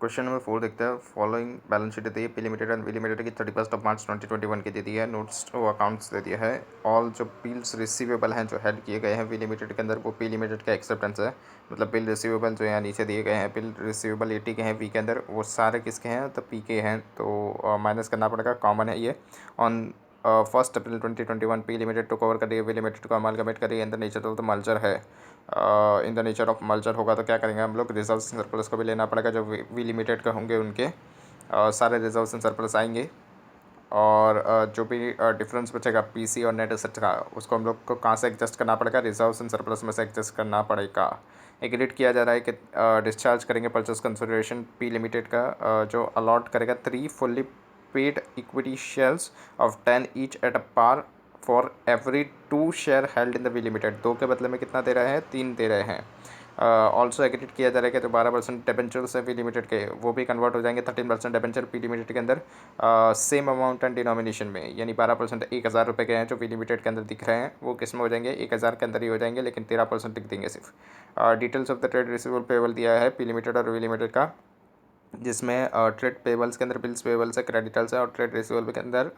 Question number 4 देखते हैं। Following balance sheet दी है। P limited and V limited की 31 मार्च 2021 की दे दी है। नोट्स टू अकाउंट्स दे दिया है। ऑल जो बिल्स रिसीवेबल हैं जो हेड किए गए हैं वी लिमिटेड के अंदर वो पी लिमिटेड का एक्सेप्टेंस है। मतलब बिल रिसीवेबल जो यहाँ नीचे दिए गए हैं बिल रिसीवेबल 80 के हैं वी के अंदर, वो सारे किसके हैं तो पी के हैं, तो माइनस करना पड़ेगा, कॉमन है ये। On 1 April 2021 P limited to cover करिए वी लिमिटेड को अमालगमेट करिए in the nature of the merger है। In the nature of merger होगा तो क्या करेंगे हम लोग, रिजर्व सरप्लस को भी लेना पड़ेगा जो वी लिमिटेड के होंगे उनके सारे रिजर्व सरप्लस आएंगे। और जो भी डिफरेंस बचेगा पीसी और नेट एसेट का उसको हम लोग को कहाँ से एडजस्ट करना पड़ेगा, रिजर्व सरप्लस में से एडजस्ट करना पड़ेगा। एग्रीड किया जा रहा है कि डिस्चार्ज करेंगे परचेस कंसिडरेशन पी लिमिटेड का जो अलॉट करेगा 3 fully paid equity shares of 10 each at a par for every 2 share held in the V limited. 2 के बदले में कितना दे रहे हैं, 3 दे रहे हैं। ऑल्सो एग्रीड किया जा रहा है कि जो 12% डिबेंचर्स है वी लिमिटेड के वो भी कन्वर्ट हो जाएंगे 13% डिबेंचर पी लिमिटेड के अंदर सेम अमाउंट एंड डिनोमिनेशन में, यानी 12% 1000 रुपये के हैं जो वी लिमिटेड के अंदर दिख रहे हैं वो किस में हो जाएंगे, 1000 के अंदर ही हो जाएंगे, लेकिन 13% लिख देंगे सिर्फ। Details of the trade receivable payable दिया है पी लिमिटेड और वी लिमिटेड का, जिसमें ट्रेड पेबल्स के अंदर बिल्स पेबल्स है, क्रेडिटर्स है, और ट्रेड रिसीवेबल के अंदर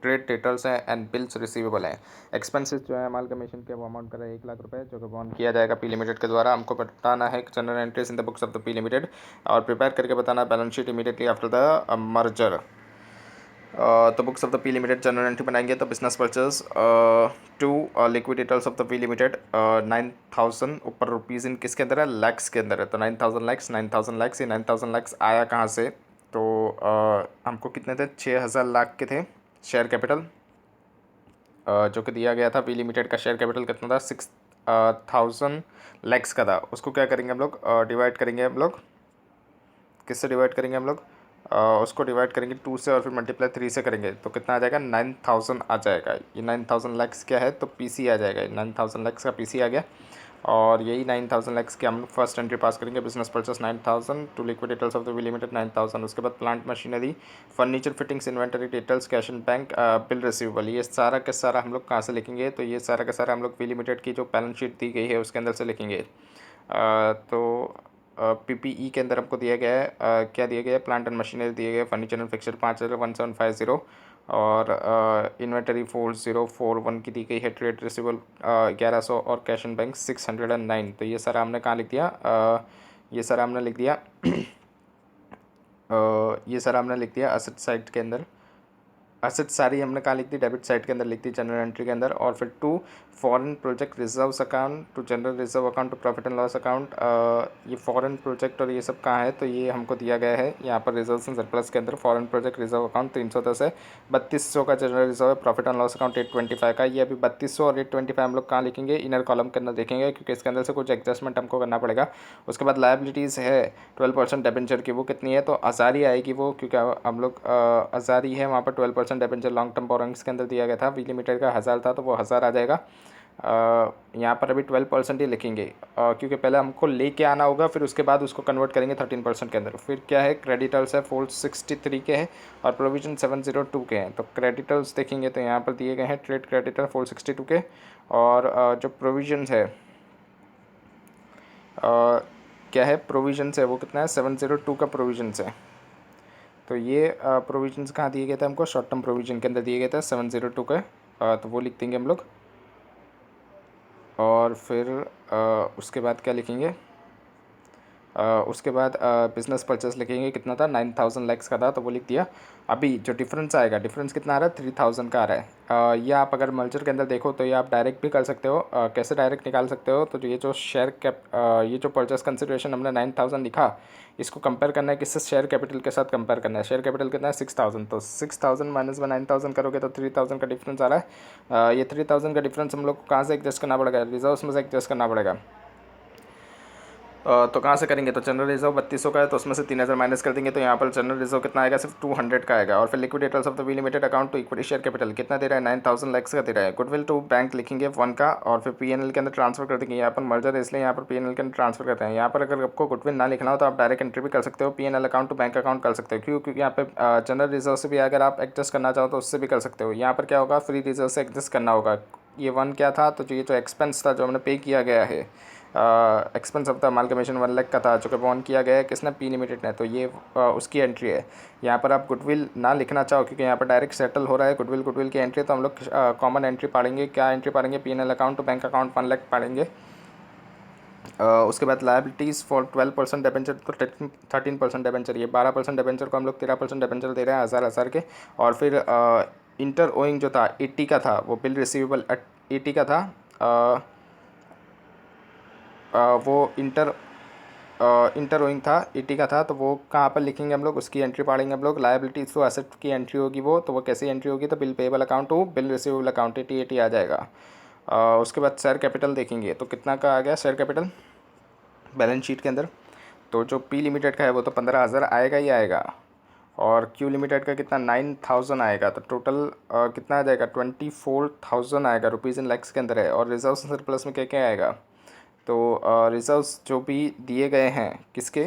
ट्रेड डेटर्स है एंड बिल्स रिसीवेबल है। एक्सपेंसेस जो है माल कमीशन के वो अमाउंट कर रहा है 1 लाख रुपए जो कि बॉन्ड किया जाएगा पी लिमिटेड के द्वारा। हमको बताना है general entries in the books of the P limited और प्रिपेयर करके बताना balance sheet immediately after the merger. तो books of the P limited general entry बनाएंगे तो business purchase to liquidators of the P limited 9000 ऊपर rupees in किसके अंदर है, लैक्स के अंदर है। तो 9000 लैक्स 9000 लैक्स, ये 9000 लैक्स आया कहाँ से, तो हमको कितने थे, 6000 लाख के थे शेयर कैपिटल जो कि दिया गया था। पी लिमिटेड का शेयर कैपिटल कितना था, 6000 लैक्स का था। उसको क्या करेंगे हम लोग, डिवाइड करेंगे हम लोग, किससे डिवाइड करेंगे हम लोग, उसको डिवाइड करेंगे 2 से और फिर मल्टीप्लाई 3 से करेंगे तो कितना आ जाएगा, 9000 आ जाएगा। ये 9000 लैक्स क्या है तो पीसी आ जाएगा, 9000 लैक्स का पीसी आ गया। और यही 9000 लैक्स के हम फर्स्ट एंट्री पास करेंगे, business purchase 9000 to liquidators of the V limited 9000। उसके बाद plant machinery, furniture fittings, inventory details, cash and bank, bill receivable, ये सारा का सारा हम लोग कहाँ से लिखेंगे, तो ये सारा का सारा हम लोग वी लिमिटेड की जो बैलेंस शीट दी गई है उसके अंदर से लिखेंगे। तो पीपीई के अंदर हमको दिया गया है क्या दिया गया है, प्लांट एंड मशीनरी दिए गए, फर्नीचर एंड फिक्सचर 5,1750 और इन्वेंटरी 4041 की दी गई है, ट्रेड रिसीवेबल 1100 और कैश एंड बैंक 609। तो ये सारा हमने कहाँ लिख दिया, ये सारा हमने लिख दिया ये सारा हमने लिख दिया असेट साइड के अंदर। असेट सारी हमने कहाँ लिख दी, डेबिट साइड के अंदर लिख दी जनरल एंट्री के अंदर। और फिर to foreign project reserves account to general reserve account to profit and loss account, ये फॉरेन प्रोजेक्ट और ये सब कहाँ है, तो ये हमको दिया गया है यहाँ पर रिजर्व एंड सरप्लस के अंदर। फॉरेन प्रोजेक्ट रिजर्व अकाउंट 310 है, 3200 का जनरल रिजर्व है, प्रॉफिट एंड लॉस अकाउंट 825 का। ये अभी 3200 और 825 हम लोग कहाँ लिखेंगे, इनर कॉलम के अंदर देखेंगे क्योंकि इसके अंदर से कुछ एडजस्टमेंट हमको करना पड़ेगा। उसके बाद लाइबिलिटीज़ है 12% डिबेंचर की, वो कितनी है तो आज़ारी आएगी वो, क्योंकि हम लोग आज़ारी है वहाँ पर 12% डिबेंचर लॉन्ग टर्म बोरोइंग्स के अंदर दिया गया था। वी लिमिटेड का 1000 था तो वो 1000 आ जाएगा। यहाँ पर अभी 12% ही लिखेंगे क्योंकि पहले हमको लेके आना होगा, फिर उसके बाद उसको कन्वर्ट करेंगे 13% के अंदर। फिर क्या है, क्रेडिटर्स है 463 के हैं और प्रोविजन 702 के हैं। तो क्रेडिटर्स देखेंगे तो यहाँ पर दिए गए हैं ट्रेड क्रेडिटर 462 के, और जो प्रोविजन्स है क्या है, प्रोविजन्स है वो कितना है, 702 का प्रोविजन्स है। तो ये प्रोविजंस कहाँ दिए गए थे हमको, शॉर्ट टर्म प्रोविजन के अंदर दिए गए थे 702 के, तो वो लिख देंगे हम लोग। और फिर उसके बाद क्या लिखेंगे, उसके बाद बिजनेस परचेस लिखेंगे, कितना था 9000 लैक्स का था तो वो लिख दिया। अभी जो डिफरेंस आएगा, डिफरेंस कितना आ रहा है 3000 का आ रहा है। ये आप अगर मर्जर के अंदर देखो तो ये आप डायरेक्ट भी कर सकते हो, कैसे डायरेक्ट निकाल सकते हो, तो ये जो शेयर कैप ये जो परचेस कंसिडरेशन हमने 9000 लिखा, इसको कंपेयर करना है किससे, शेयर कैपिटल के साथ कंपेयर करना है। शेयर कैपिटल कितना है 6000, तो 6000 माइनस में 9000 करोगे तो 3000 का डिफरेंस आ रहा है। ये 3000 का डिफरेंस हम लोग को कहाँ से एडजस्ट करना पड़ेगा, रिजर्व्स में से एडजस्ट करना पड़ेगा। तो कहाँ से करेंगे, तो जनरल रिजर्व 3200 का है तो उसमें से 3000 माइनस कर देंगे तो यहाँ पर जनरल रिजर्व कितना आएगा, सिर्फ 200 का आएगा। और फिर liquidators of the V limited account to equity share capital कितना दे रहा है, 9000 लैक्स का दे रहा है। गुडविल टू बैंक लिखेंगे 1 का और फिर पीएनएल के अंदर ट्रांसफर कर देंगे। यहाँ पर मर्जर है इसलिए यहाँ पर पीएनएल के अंदर ट्रांसफर करते हैं। यहाँ पर अगर आपको गुडविल ना लिखना हो तो आप डायरेक्ट एंट्री भी कर सकते हो, PNL account to bank account कर सकते हो। क्यों, क्योंकि यहाँ पे जनरल रिजर्व से भी अगर आप एडजस्ट करना चाहो तो उससे भी कर सकते हो। यहाँ पर क्या होगा, फ्री रिजर्व से एडजस्ट करना होगा। ये 1 क्या था, तो ये जो एक्सपेंस था जो हमने पे किया गया है expense of the amalgamation 1 lakh का था, जो कि बॉन्ड किया गया है किसने, पी लिमिटेड ने। तो ये उसकी एंट्री है। यहाँ पर आप गुडविल ना लिखना चाहो क्योंकि यहाँ पर डायरेक्ट सेटल हो रहा है गुडविल की एंट्री, तो हम लोग कॉमन एंट्री पढ़ेंगे। क्या एंट्री पढ़ेंगे, P&L account to bank account 1 lakh पढ़ेंगे। उसके बाद लायबिलिटीज़ फॉर 12% डिबेंचर, तो 13% डिबेंचर, ये 12% डिबेंचर को हम लोग 13% डिबेंचर दे रहे हैं हज़ार के। और फिर इंटर ओइंग जो था 80 का था, वो बिल रिसीवेबल 80 का था। वो इंटर ओइंग था 80 का था, तो वो कहाँ पर लिखेंगे हम लोग, उसकी एंट्री पढ़ेंगे हम लोग। लायबिलिटीज़ टू एसेट की एंट्री होगी वो, तो वो कैसी एंट्री होगी, तो bill payable account to bill receivable account 80 आ जाएगा। उसके बाद शेयर कैपिटल देखेंगे तो कितना का आ गया शेयर कैपिटल बैलेंस शीट के अंदर। तो जो पी लिमिटेड का है वो तो 15,000 आएगा ही आएगा, और क्यू लिमिटेड का कितना 9,000 आएगा। तो टोटल कितना आ जाएगा 24,000 आएगा, रुपीज़ इन लैक्स के अंदर है। और रिजर्व सरप्लस में क्या क्या आएगा, तो रिजर्व्स जो भी दिए गए हैं किसके,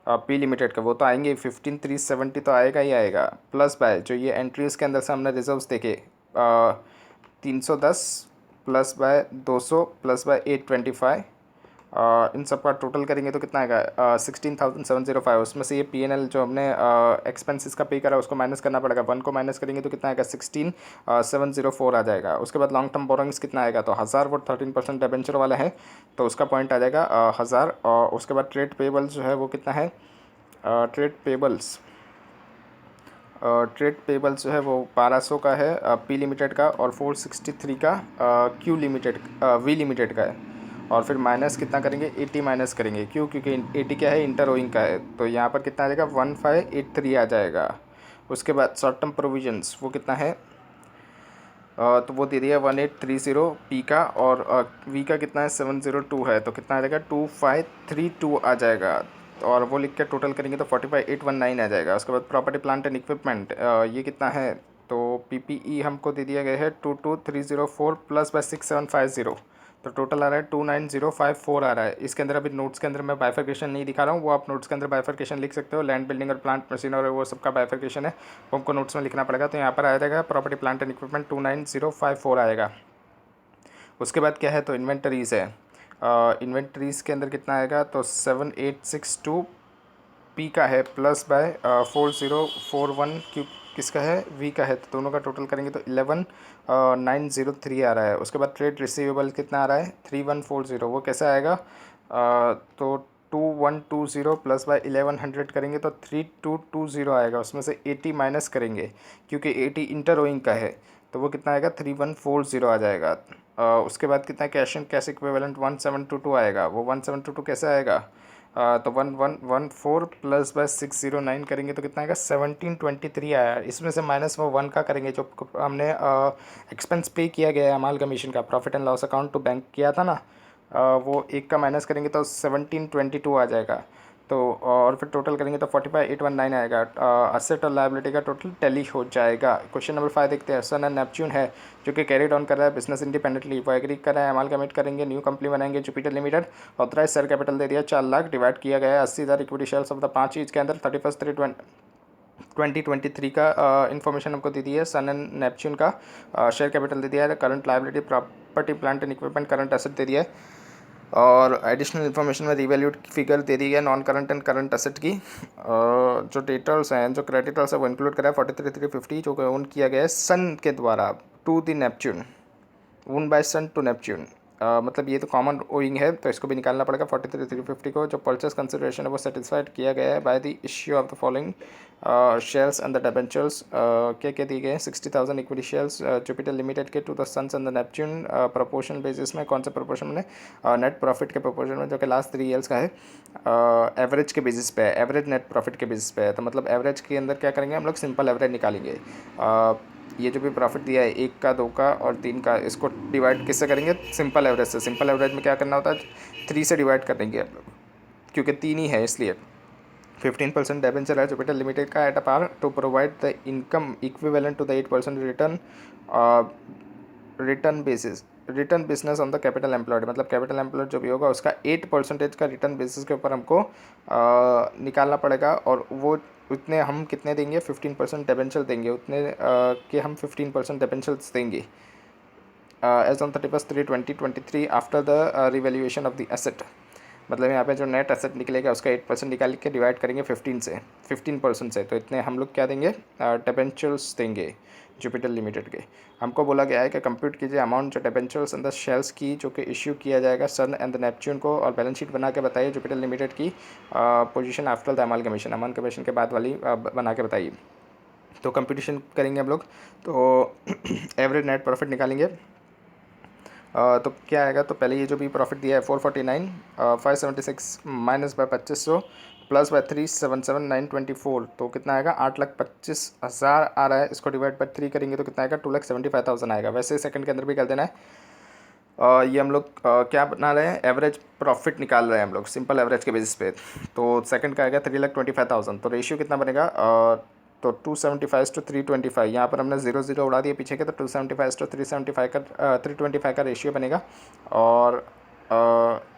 पी लिमिटेड का, वो तो आएंगे 15,370 तो आएगा ही आएगा। प्लस बाय जो ये एंट्रीज़ के अंदर से हमने रिजर्व्स देखे 310 प्लस बाय 200 प्लस बाय 825, इन सब का टोटल करेंगे तो कितना आएगा 16,705। उसमें से ये P&L जो हमने एक्सपेंसेस का पे करा उसको माइनस करना पड़ेगा, 1 को माइनस करेंगे तो कितना आएगा 16,704 आ जाएगा। उसके बाद लॉन्ग टर्म बोरोइंग्स कितना आएगा, तो 1000 वो 13% डिबेंचर वाला है, तो उसका पॉइंट आ जाएगा 1000। और उसके बाद ट्रेड पेबल्स जो है वो कितना है, ट्रेड पेबल्स जो है वो 1200 का है पी लिमिटेड का, और 463 का क्यू लिमिटेड वी लिमिटेड का है। और फिर माइनस कितना करेंगे 80 माइनस करेंगे, क्यों, क्योंकि 80 क्या है इंटर ओइंग का है, तो यहाँ पर कितना आ जाएगा 1583 आ जाएगा। उसके बाद शॉर्ट टर्म प्रोविजंस वो कितना है, तो वो दे दिया 1830 पी का, और वी का कितना है 702 है, तो कितना आ जाएगा 2532 आ जाएगा। और वो लिख के टोटल करेंगे तो 45,819 आ जाएगा। उसके बाद प्रॉपर्टी प्लांट एंड इक्विपमेंट ये कितना है, तो PPE हमको दे दिया गया है 22,304 प्लस बाय 6,750, तो टोटल आ रहा है 29,054 आ रहा है। इसके अंदर अभी नोट्स के अंदर मैं बाइफर्केशन नहीं दिखा रहा हूँ, वो आप नोट्स के अंदर बाइफर्केशन लिख सकते हो। लैंड बिल्डिंग और प्लांट मशीन और वो सबका बाइफर्केशन है, वो हमको नोट्स में लिखना पड़ेगा। तो यहाँ पर आ जाएगा प्रॉपर्टी प्लांट एंड इक्विपमेंट 29,054 आएगा। उसके बाद क्या है, तो इन्वेंटरीज़ है। इन्वेंटरीज़ के अंदर कितना आएगा, तो 7862 पी का है प्लस बाय 4041 क्यू किसका है, वी का है, तो दोनों का टोटल करेंगे तो 11,903 आ रहा है। उसके बाद ट्रेड रिसीवेबल कितना आ रहा है 3140, वो कैसा आएगा, तो 2120 प्लस बाय 1100 करेंगे तो 3220 आएगा। उसमें से 80 माइनस करेंगे क्योंकि 80 इंटर ओइंग का है, तो वो कितना आएगा 3140 आ जाएगा। उसके बाद कितना कैश एंड कैश इक्विवेलेंट 1722 आएगा, वो 1722 कैसे आएगा, तो 1114 प्लस बाय 609 करेंगे तो कितना आएगा 1723 आया। इसमें से माइनस वो 1 का करेंगे जो हमने एक्सपेंस पे किया गया है अमाल कमीशन का, profit and loss account to bank किया था ना, वो 1 का माइनस करेंगे तो 1722 आ जाएगा। तो और फिर टोटल करेंगे तो 45,819 आएगा। असेट और लायबिलिटी का टोटल टैली हो जाएगा। क्वेश्चन नंबर 5 देखते हैं। सन एंड नेपच्यून है जो कि कैरी डाउन कर रहा है बिजनेस इंडिपेंडेंटली, वो एग्री कर रहा है, अमाल कमिट करेंगे, न्यू कंपनी बनाएंगे Jupiter limited. Authorise share capital दे दिया 4 लाख, डिवाइड किया गया है 80,000 इक्विटी शेयर्स ऑफ द 5 चीज़ के अंदर 31/3/2023 का इन्फॉर्मेशन हमको दे दी है। सन एंड नेपच्यून का शेयर कैपिटल दे दिया है, current liability property plant and equipment current asset दे दिया है, और एडिशनल इन्फॉर्मेशन में रिवैल्यूड फिगर दे दी है non current and current asset की। जो डेटर्स हैं जो क्रेडिटर्स है वो इंक्लूड करा है 43,350 जो ओन किया गया है सन के द्वारा to the Neptune, own by Sun to Neptune. मतलब ये तो कॉमन ओइंग है तो इसको भी निकालना पड़ेगा 43,350 को। जो परचेस कंसिडरेशन है वो सेटिस्फाइड किया गया है by the issue of the following shares and the debentures. क्या क्या दिए गए हैं 60,000 इक्विटी शेयर्स जुपिटर लिमिटेड के to the Suns and the Neptune proportion basis में। कौन से प्रोपोर्शन में, नेट प्रॉफिट के प्रोपोर्शन में, जो कि लास्ट 3 ईयर्स का है, एवरेज के बेसिस पे है, एवरेज नेट प्रॉफिट के बेसिस पे है। तो मतलब एवरेज के अंदर क्या करेंगे हम लोग, सिंपल एवरेज निकालेंगे। ये जो भी प्रॉफिट दिया है 1 का 2 का और 3 का, इसको डिवाइड किससे करेंगे, सिंपल एवरेज से। सिंपल एवरेज में क्या करना होता है 3 से डिवाइड कर देंगे आप लोग, क्योंकि 3 ही है इसलिए। 15% डिबेंचर है जुपिटर लिमिटेड का at a par to provide the income equivalent to the 8% return basis, return business on the capital employed, मतलब कैपिटल एम्प्लॉयड जो भी होगा उसका 8% का रिटर्न बेसिस के ऊपर हमको निकालना पड़ेगा। और वो उतने हम कितने देंगे 15% डिबेंचर देंगे, उतने के हम 15% डिबेंचर्स देंगे। As on 31/3/2023 after the revaluation of the asset. मतलब यहाँ पे जो नेट एसेट निकलेगा उसका 8% निकाल के डिवाइड करेंगे 15% से, तो इतने हम लोग क्या देंगे, डिबेंचर्स देंगे जुपिटर लिमिटेड के। हमको बोला गया है कि कंप्यूट कीजिए अमाउंट जो डिबेंचर्स एंड द शेयर्स की जो कि इश्यू किया जाएगा सन एंड द नेपच्यून को, और बैलेंस शीट बना के बताइए जुपिटर लिमिटेड की पोजीशन आफ्टर द अमालगमेशन के बाद वाली बना के बताइए। तो कंप्यूटेशन करेंगे हम लोग, तो एवरेज नेट प्रॉफिट निकालेंगे। तो क्या आएगा, तो पहले ये जो भी प्रॉफिट दिया है 449 576 माइनस बाय 2500 प्लस बाय 377,924, तो कितना आएगा 8,25,000 आ रहा है। इसको डिवाइड बाय 3 करेंगे तो कितना आएगा 2,75,000 आएगा। वैसे सेकंड के अंदर भी कर देना है। ये हम लोग क्या बना रहे हैं, एवरेज प्रॉफिट निकाल रहे हैं हम लोग सिंपल एवरेज के बेसिस पे। तो सेकंड का आएगा 3,25,000, तो रेशियो कितना बनेगा, तो 275:325, यहाँ पर हमने 0 उड़ा दिया पीछे के, तो 275:325 का रेशियो बनेगा। और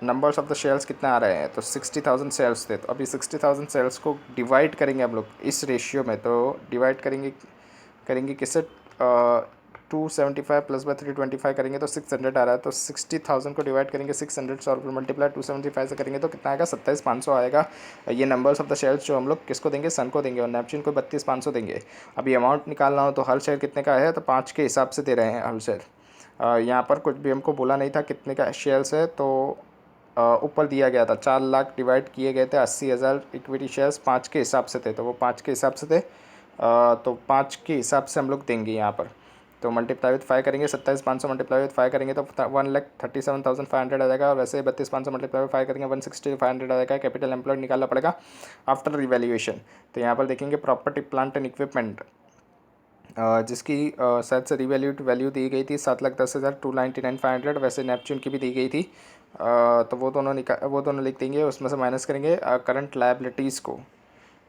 नंबर्स ऑफ द शेयर्स कितना आ रहे हैं, तो 60,000 शेयर्स थे। तो अभी 60,000 शेयर्स को डिवाइड करेंगे हम लोग इस रेशियो में, तो डिवाइड करेंगे किससे, 275 प्लस बाय 325 करेंगे तो 600 आ रहा है। तो 60,000 को डिवाइड करेंगे 600 से और मल्टीप्लाई 275 से करेंगे तो कितना आएगा 27,500 आएगा। ये नंबर्स ऑफ द शेयर्स जो हम लोग किसको देंगे, सन को देंगे, और नेपच्यून को 32,500 देंगे। अभी अमाउंट निकालना हो तो हर शेयर कितने का है, तो 5 के हिसाब से दे रहे हैं हर शेयर। यहाँ पर कुछ भी हमको बोला नहीं था कितने का शेयर्स है, तो ऊपर दिया गया था 4 लाख डिवाइड किए गए थे 80,000 इक्विटी शेयर्स 5 के हिसाब से थे, तो वो 5 के हिसाब से थे। तो 5 के हिसाब से हम लोग देंगे यहाँ पर। तो मल्टीप्लाई विथ 5 करेंगे 27,500 मल्टीप्लाई विथ 5 करेंगे तो 1,37,500 आ जाएगा। और वैसे 32,500 मल्टीप्लाई विथ 5 करेंगे 1,60,500 आ जाएगा। कैपिटल एम्प्लॉयड निकालना पड़ेगा आफ्टर रिवैल्यूएशन। तो यहाँ पर देखेंगे प्रॉपर्टी प्लांट एंड इक्विपमेंट जिसकी शायद से रिवैल्यूड वैल्यू दी गई थी 7,10,000 299,500, वैसे नेपच्यून की भी दी गई थी। तो वो दोनों लिख देंगे, उसमें से माइनस करेंगे करंट लायबिलिटीज़ को।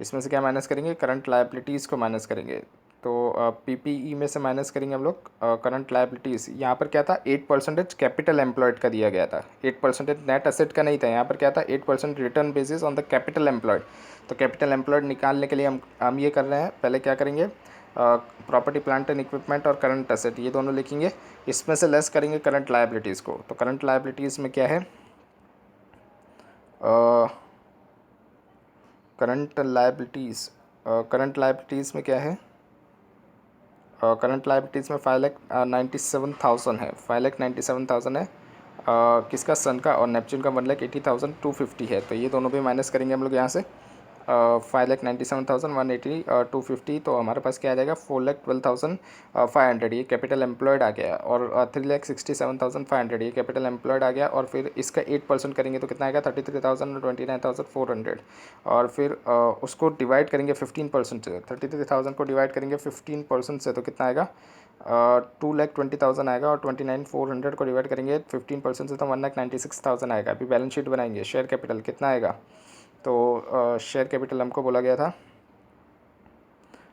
इसमें से क्या माइनस करेंगे, करंट लायबिलिटीज़ को माइनस करेंगे। तो पीपीई में से माइनस करेंगे हम लोग करंट लायबिलिटीज़। यहाँ पर क्या था 8% कैपिटल एम्प्लॉयड का दिया गया था, 8% नेट एसेट का नहीं था। यहाँ पर क्या था 8% return basis on the capital employed. तो कैपिटल एम्प्लॉयड निकालने के लिए हम ये कर रहे हैं, पहले क्या करेंगे प्रॉपर्टी प्लांट एंड इक्विपमेंट और करंट एसेट ये दोनों लिखेंगे, इसमें से लेस करेंगे करंट लायबिलिटीज़ को। तो करंट लायबिलिटीज़ में क्या है, करंट लायबिलिटीज़ में क्या है, करंट लायबिलिटीज़ में 5,97,000 है, 5,97,000 है किसका, सन का, और नेपच्यून का 1,80,250 है। तो ये दोनों भी माइनस करेंगे हम लोग यहाँ से 5,97,180 250, तो हमारे पास क्या आ जाएगा 4,12,500 ये कैपिटल एम्प्लॉयड आ गया। और 3,67,500 ये कैपिटल एम्प्लॉयड आ गया। और फिर इसका 8% करेंगे तो कितना आएगा 33,000 और 29,400। और फिर उसको डिवाइड करेंगे 15% से, 33,000 को डिवाइड करेंगे 15% से तो कितना आएगा 2,20,000 आएगा। और 29,400 को डिवाइड करेंगे 15% से तो 1,96,000 आएगा। अभी बैलेंस शीट बनाएंगे, शेयर कैपिटल कितना आएगा, तो शेयर कैपिटल हमको बोला गया था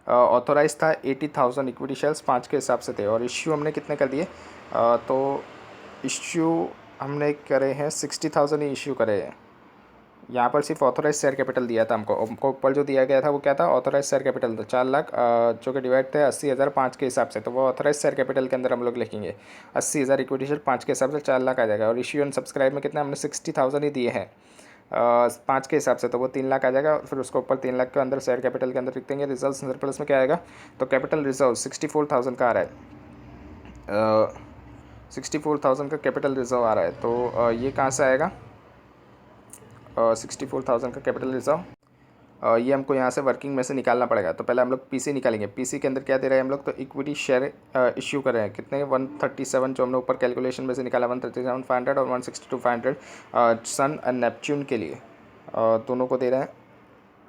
ऑथोराइज था 80,000 इक्विटी शेयर्स 5 के हिसाब से थे। और इश्यू हमने कितने कर दिए, तो इश्यू हमने करे हैं 60,000 ही इश्यू करे हैं। यहाँ पर सिर्फ ऑथोराइज शेयर कैपिटल दिया था हमको ऊपर जो दिया गया था वो क्या था, ऑथोराइज शेयर कैपिटल था 4 लाख जो कि डिवाइड थे 80,000 5 के हिसाब से। तो वो ऑथोराइज शेयर कैपिटल के अंदर हम लोग लिखेंगे 80,000 इक्विटी शेयर 5 के हिसाब से 4 लाख आ जाएगा। और इश्यू एंड सब्सक्राइब में कितना हमने 60,000 ही दिए हैं 5 के हिसाब से, तो वो 3 लाख आ जाएगा। और फिर उसको ऊपर 3 लाख के अंदर शेयर कैपिटल के अंदर लिख देंगे। रिजर्व सरप्लस में क्या आएगा, तो कैपिटल रिजर्व 64,000 का आ रहा है, 64,000 का कैपिटल रिजर्व आ रहा है। तो ये कहाँ से आएगा 64,000 का कैपिटल रिजर्व, ये हमको यहाँ से वर्किंग में से निकालना पड़ेगा। तो पहले हम लोग पीसी निकालेंगे। पीसी के अंदर क्या दे रहे हैं हम लोग, तो इक्विटी शेयर इश्यू कर रहे हैं कितने 137 जो हमने ऊपर कैलकुलेशन में से निकाला 137,500 और 162,500 सन एंड नेपच्यून के लिए दोनों को दे रहे हैं।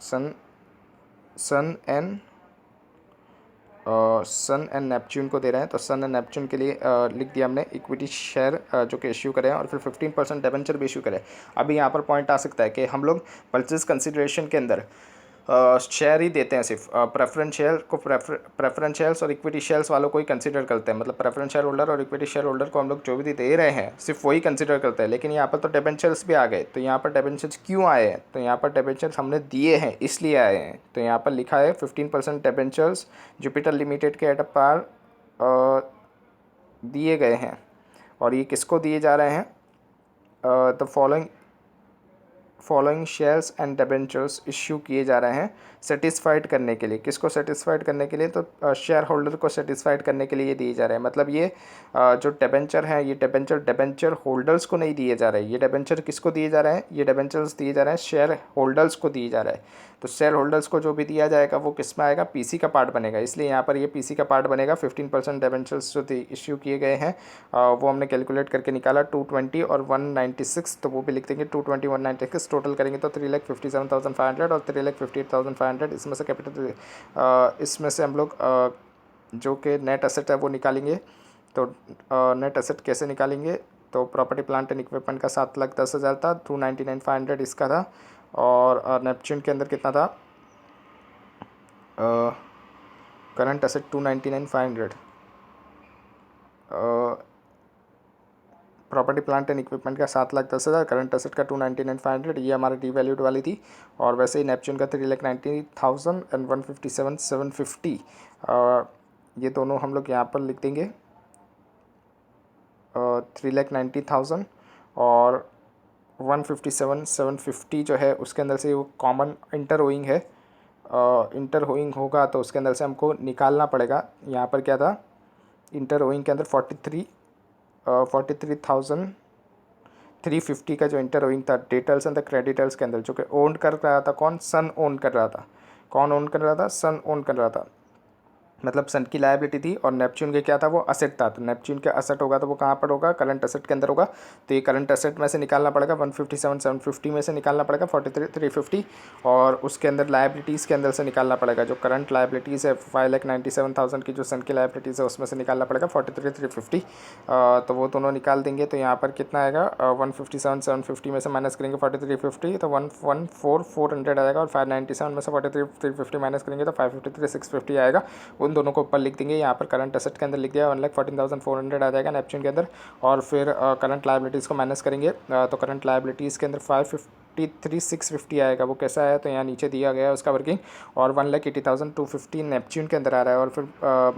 सन एंड नेपच्यून को दे रहे हैं। तो सन एंड नेपच्यून के लिए लिख दिया हमने इक्विटी शेयर जो कि इश्यू करें और फिर 15% डिबेंचर भी इश्यू करें। अभी यहाँ पर पॉइंट आ सकता है कि हम लोग परचेज कंसिडरेशन के अंदर शेयर ही देते हैं, सिर्फ प्रेफरेंस शेयर को प्रेफरेंस शेयर्स और इक्विटी शेयर्स वालों को ही कंसीडर करते हैं। मतलब प्रेफरेंस शेयर होल्डर और इक्विटी शेयर होल्डर को हम लोग जो भी दे रहे हैं सिर्फ वही कंसीडर करते हैं। लेकिन यहाँ पर तो डिबेंचर्स भी आ गए। तो यहाँ पर डिबेंचर्स क्यों आए हैं, तो यहाँ पर डिबेंचर्स हमने दिए हैं इसलिए आए हैं। तो यहाँ पर लिखा है 15% डिबेंचर्स जुपिटर लिमिटेड के एट अ पार दिए गए हैं। और ये किसको दिए जा रहे हैं? The following shares and debentures issue किए जा रहे हैं सेटिस्फाइड करने के लिए। किसको सेटिस्फाइड करने के लिए? तो शेयर होल्डर को सेटिस्फाइड करने के लिए ये दिए जा रहे हैं। मतलब ये जो डिबेंचर हैं, ये डिबेंचर होल्डर्स को नहीं दिए जा रहे हैं। ये डिबेंचर किसको दिए जा रहे हैं? ये डिबेंचर्स दिए जा रहे हैं शेयर होल्डर्स को दिए जा रहे हैं। तो शेयर होल्डर्स को जो भी दिया जाएगा वो किस में आएगा? पीसी का पार्ट बनेगा। इसलिए यहाँ पर ये पीसी का पार्ट बनेगा। 15% डिबेंचर्स जो इश्यू किए गए हैं वो हमने कैलकुलेट करके निकाला 220 और 196, तो वो भी लिख देंगे 220 196 टोटल करेंगे तो 3,57,500 और 3,58,500। इसमें से कैपिटल इसमें से हम लोग जो कि नेट एसेट है वो निकालेंगे। तो नेट एसेट कैसे निकालेंगे? तो प्रॉपर्टी प्लांट एंड इक्विपमेंट का 7,10,000 था, 299,500 इसका था। और नेपच्यून के अंदर कितना था? Current asset 299,500, property plant and equipment का 7,10,000, करंट एसेट का 299,500, ये हमारा डीवैल्यूड वाली थी। और वैसे ही नेपच्यून का 3,90,000 एंड 157,750। ये दोनों हम लोग यहाँ पर लिख देंगे 3,90,000 और 157,750 जो है उसके अंदर से वो कॉमन इंटर ओइंग है। इंटर ओइंग होगा तो उसके अंदर से हमको निकालना पड़ेगा। यहाँ पर क्या था? इंटर ओइंग के अंदर 43,350 का जो इंटर ओइंग था डेटर्स एंड द क्रेडिटर्स के अंदर, जो कि ओन कर रहा था कौन? सन ओन कर रहा था। कौन ओन कर रहा था? सन ओन कर रहा था। मतलब सन की लायबिलिटी थी और नेपच्यून के क्या था? वो असेट था। तो नेपच्यून का असेट होगा तो वो कहाँ पर होगा? करंट असेट के अंदर होगा। तो ये करंट असेट में से निकालना पड़ेगा 157,750 में से निकालना पड़ेगा 43,350 और उसके अंदर लायबिलिटीज़ के अंदर से निकालना पड़ेगा जो करंट लायबिलिटीज़ है 5,97,000 की जो सन की लायबिलिटीज़ है उसमें से निकालना पड़ेगा 43,350। तो वो दोनों निकाल देंगे तो यहाँ पर कितना आएगा? 157,750 में से माइनस करेंगे 43,350 तो 114,400 आएगा और 597 में से 43,350 माइनस करेंगे तो 553,650 आएगा। उन दोनों को ऊपर लिख देंगे। यहाँ पर करंट एसेट के अंदर लिख दिया 1,14,400 आ जाएगा नेपच्यून के अंदर। और फिर करंट लायबिलिटीज़ को माइनस करेंगे तो करंट लायबिलिटीज़ के अंदर 553,650 आएगा। वो कैसा है? तो यहाँ नीचे दिया गया है उसका वर्किंग। और 1,80,250 नेपच्यून के अंदर आ रहा है। और फिर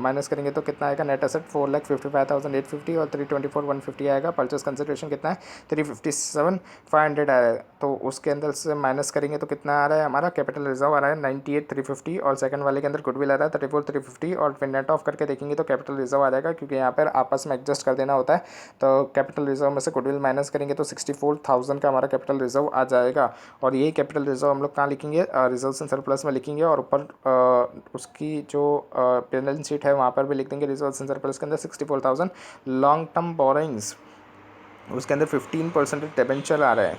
माइनस करेंगे तो कितना आएगा? नेट एसेट 4,55,850 और 324,150 आएगा। परचेस कंसिडरेशन कितना है? 357,500 आ रहा है। तो उसके अंदर से माइनस करेंगे तो कितना आ रहा है? हमारा कैपिटल रिजर्व आ रहा है 98,350 और सेकंड वाले के अंदर गुडविल आ रहा है 34,350 और फिर नेट ऑफ करके देखेंगे तो कैपिटल रिजर्व आ जाएगा क्योंकि यहाँ पर आपस में एडजस्ट कर देना होता है। तो कैपिटल रिजर्व में से गुडविल माइनस करेंगे तो 64,000 का हमारा कैपिटल रिजर्व आ जाएगा। और यही कैपिटल रिजर्व हम लोग कहाँ लिखेंगे? रिजर्व्स एंड सरप्लस में लिखेंगे और ऊपर उसकी जो बैलेंस शीट है वहाँ पर भी लिख देंगे रिजर्व्स एंड सरप्लस के अंदर 64,000। लॉन्ग टर्म बोरोइंग्स उसके अंदर 15% डिबेंचर आ रहा है।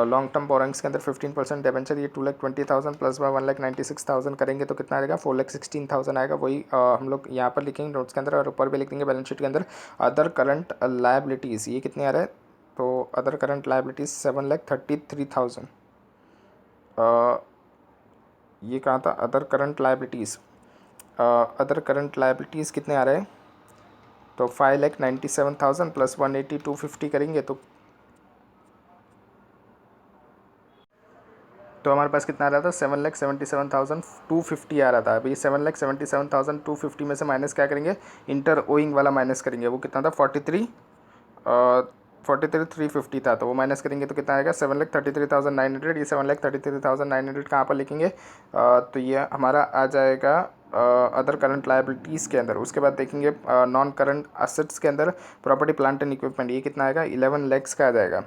लॉन्ग टर्म बोरोइंग्स के अंदर 15% डिबेंचर, ये 2,20,000 प्लस बाय 1,96,000 करेंगे तो कितना आएगा? 4,16,000 आएगा। वही हम लोग यहाँ पर लिखेंगे नोट्स के अंदर और ऊपर भी लिख देंगे बैलेंस शीट के अंदर। अदर करंट लायबिलिटीज़ ये कितने आ रहे हैं? तो अदर करंट लायबिलिटीज़ 7,33,000। ये कहाँ था? Other current liabilities. Other current liabilities कितने आ रहे हैं? तो 5,97,000 प्लस 180,250 करेंगे तो हमारे पास कितना आ रहा था? 7,77,250 आ रहा था। अभी 7,77,250 में से माइनस क्या करेंगे? इंटर ओइंग वाला माइनस करेंगे। वो कितना था? 43,350 था। तो वो माइनस करेंगे तो कितना आएगा? 7,33,900। ये 7,33,900 कहाँ पर लिखेंगे? तो ये हमारा आ जाएगा अदर करंट लायबिलिटीज़ के अंदर। उसके बाद देखेंगे नॉन करंट असेट्स के अंदर प्रॉपर्टी प्लांट एंड इक्विपमेंट, ये कितना आएगा? 11 lakhs का आ जाएगा।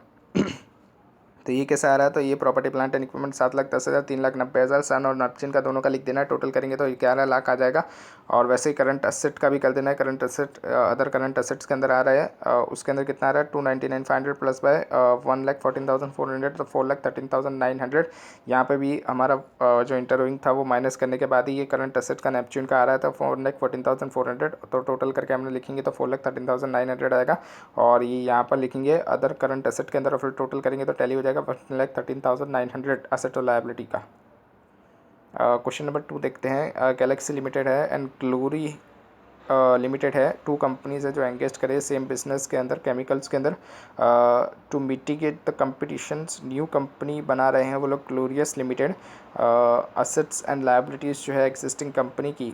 तो ये कैसा आ रहा है? तो ये प्रॉपर्टी प्लांट एंड इक्विपमेंट 7,10,000, 3,90,000 सन और नेपच्यून का दोनों का लिख देना है। टोटल करेंगे तो 11 लाख आ जाएगा। और वैसे ही करंट एसेट का भी कर देना है। Current asset other current assets के अंदर आ रहा है उसके अंदर कितना आ रहा है? 299,500 प्लस बाय 1,14,400 तो 4,13,900। यहाँ पे भी हमारा जो इंटरव्यूइंग था वो माइनस करने के बाद ही ये करंट एसेट का नेपच्यून का आ रहा था 4,14,400। तो टोटल करके हमने लिखेंगे तो 4,13,900 आएगा। और ये यहाँ पर लिखेंगे अदर करंट एसेट के अंदर और फिर टोटल करेंगे तो टैली हो जाएगा 1,13,900 एसेट और लायबिलिटी का। क्वेश्चन नंबर 2 देखते हैं। गैलेक्सी लिमिटेड है एंड ग्लोरी लिमिटेड है, 2 कंपनीज है जो एंगेज करे सेम बिजनेस के अंदर केमिकल्स के अंदर। To mitigate the competitions new company बना रहे हैं वो लोग Glorious limited. Assets and liabilities जो है एग्जिस्टिंग कंपनी की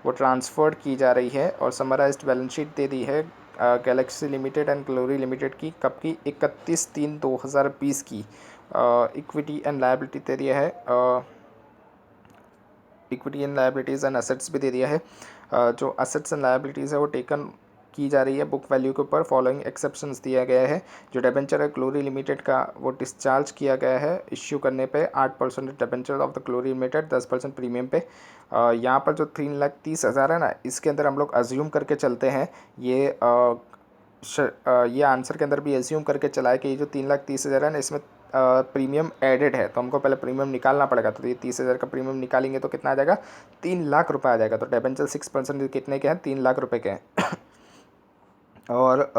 वो ट्रांसफ़र्ड की जा रही है और समराइज्ड बैलेंस शीट दे दी है Galaxy limited and Glory limited की कब की 31/3/2020 की इक्विटी एंड लायबिलिटी दे दिया है, equity and liabilities and assets भी दे दिया है। जो असेट्स एंड लायबिलिटीज़ है वो टेकन की जा रही है बुक वैल्यू के ऊपर, फॉलोइंग एक्सेप्शंस दिया गया है। जो डिबेंचर है ग्लोरी लिमिटेड का वो डिस्चार्ज किया गया है इश्यू करने पे 8% debenture of the glory limited 10% premium पे। यहाँ पर जो 3,30,000 है ना, इसके अंदर हम लोग अज्यूम करके चलते हैं, ये आंसर के अंदर भी एज्यूम करके चला है कि ये जो 3,30,000 है ना, इसमें प्रीमियम एडेड है, तो हमको पहले प्रीमियम निकालना पड़ेगा। तो ये 30,000 का प्रीमियम निकालेंगे तो कितना आ जाएगा, 3,00,000 रुपये आ जाएगा। तो डिबेंचर 6% कितने के हैं, 3,00,000 रुपये के हैं। और